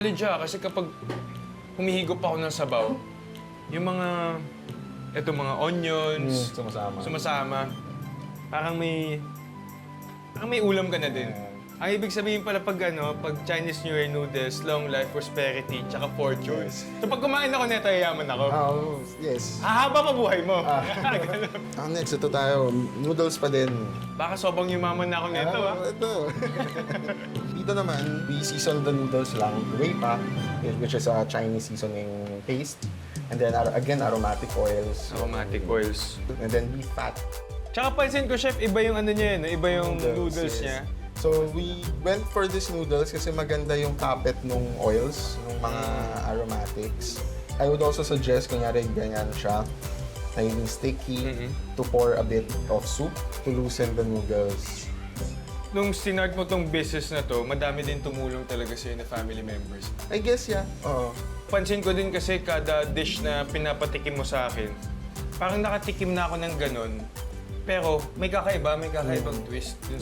Solid siya kasi kapag humihigop ako ng sabaw, yung mga onions, sumasama. Parang may ulam ka na din. Ang ibig sabihin pala pag Chinese New Year noodles, long life, prosperity, tsaka fortune. Yes. So pag kumain ako nito, yayaman ako. Oh, yes. Hahaba pa buhay mo. Next, ito tayo. Noodles pa din. Baka sobrang yumaman na ako nito, Ito. Dito naman, we season the noodles lang. Wei pa, which is a Chinese seasoning paste. And then, again, aromatic oils. Aromatic oils. And then beef fat. Tsaka pansin ko, chef, iba yung iba yung noodles yes. niya. So, we went for these noodles kasi maganda yung kapit nung oils, nung mga aromatics. I would also suggest, kunyari ganyan siya, naging sticky, to pour a bit of soup to loosen the noodles. Nung sinart mo tong business na to, madami din tumulong talaga sa'yo na family members. I guess, yeah. Oo. Pansin ko din kasi kada dish na pinapatikim mo sa akin, parang nakatikim na ako ng ganon. Pero may kakaibang twist dun